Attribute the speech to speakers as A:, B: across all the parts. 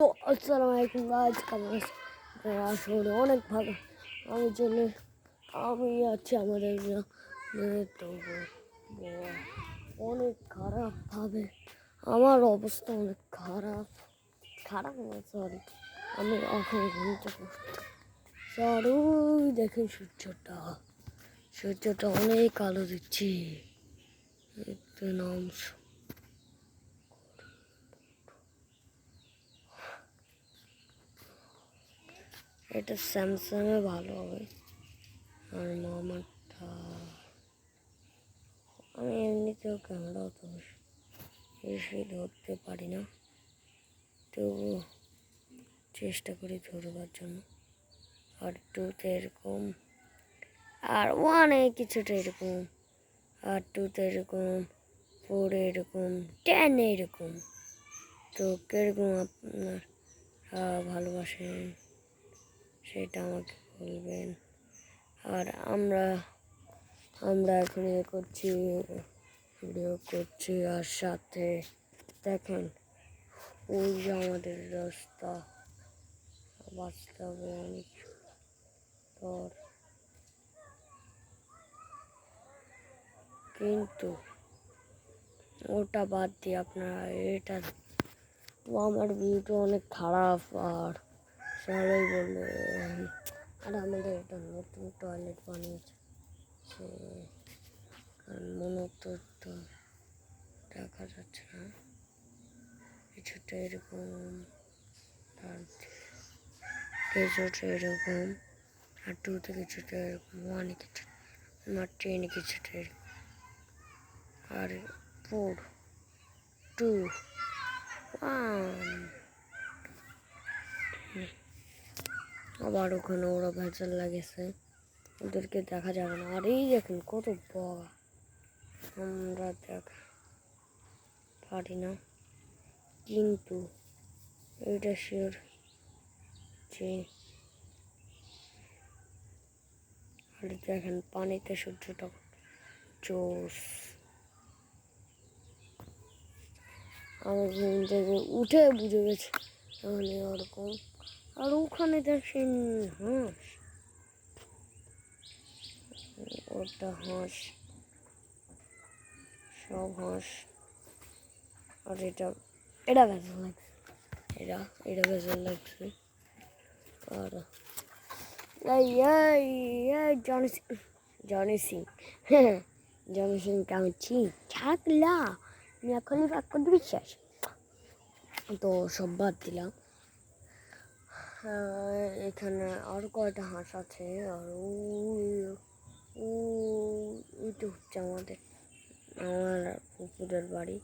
A: তো আসসালামু আলাইকুম গাইজ, কেমন আছেন? আপনারা আসলে অনেক ভালো। আমি আছি আমাদের তো অনেক খারাপভাবে আমার অবস্থা অনেক খারাপ না, সরি। আমি এখন ঘুমতে পড়তে সরি। দেখেন সূর্যটা অনেক আলো দিচ্ছি। নাম এটা স্যামসাংয়ে ভালো হবে। আর মামাটা আমি এমনিতেও ক্যামেরা অত বেশি ধরতে পারি না, তবু চেষ্টা করি ধরবার জন্য। আর টুতে এরকম, আর ওয়ানে কিছুটা এরকম, আর টুতে এরকম, ফোরে এরকম, 10 এরকম। তো কিরকম আপনার ভালোবাসেন সেটা আমাকে বলবেন। আর আমরা এখন ভিডিও করছি আর সাথে দেখেন ওই যে আমাদের রাস্তা, বাঁচতে হবে অনেক পর, কিন্তু ওটা বাদ দিয়ে আপনারা এটা, আমার ভিউটা অনেক খারাপ। আর সবাই বলে, আর আমাদের একটা নতুন টয়লেট বানিয়েছে, সে মনে তো দেখা যাচ্ছে না, কিছুটা এরকম, কিছুটা এরকম, আর টুতে কিছুটা এরকম, ওয়ানে কিছুটা, আমার ট্রেনে কিছুটা এরকম, আর 4, 2, 1। আবার ওখানে ওরা ভেজাল লাগেছে, ওদেরকে দেখা যাবে না। আর এই দেখেন কত বড়, আমরা দেখা পারি না, কিন্তু এটা শিওর যে, আর দেখেন পানিতে সূর্যটা জোস। আমি ঘুম থেকে উঠে বুঝে গেছি তাহলে ওরকম। আর ওখানে দেখেন হাঁস, ওটা হাঁস, সব হাঁস। আর এটা ভেজাল লাগছে, এটা ভেজাল লাগছে। আর জনি সিং আমি চিনি থাকলা মিয়া খলিফা বিশ্বাস। তো সব বাদ দিলাম। এখানে আরো কয়টা হাঁস আছে, আর ওইটা হচ্ছে আমার ফুফুদের বাড়ি,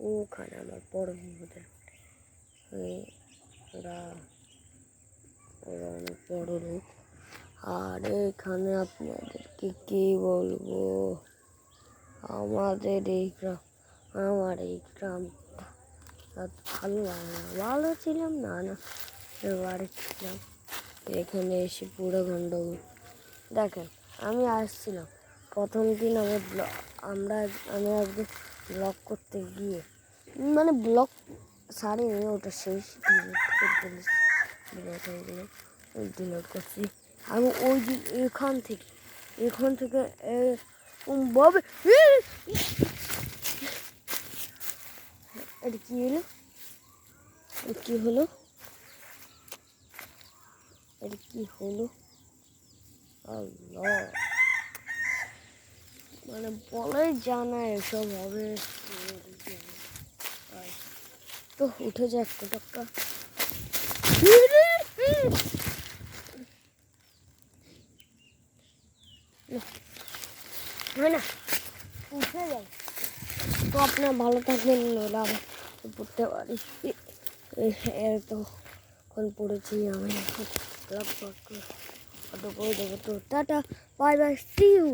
A: ওখানে আমার বড় ফুফুদের বাড়ি। ওরা অনেক বড় লোক। আর এখানে আপনাদেরকে কি বলবো, আমার এই গ্রামটা ভালো লাগে না, ভালো ছিলাম না বাড়ি ছিলাম। এখানে এসে পুরো গন্ডগোল। দেখেন আমি আসছিলাম প্রথম দিন, আমি একদিন ব্লগ করতে গিয়ে, মানে ব্লগ সারিনি, ওটা শেষ ডিলিট করছি। আমি ওই যে এখান থেকে ভাবে এটা কি হলো, আল্লাহ, মানে বলে জানা এসব হবে। তো উঠে যাক কোটাক্কা, না উঠে যাই। তো আপনার ভালো থাকবেন, নইলে আবার পড়তে পারি। এতক্ষণ পড়েছি আমি, ব্লগ করে দেবো। তো tata, bye bye, see you.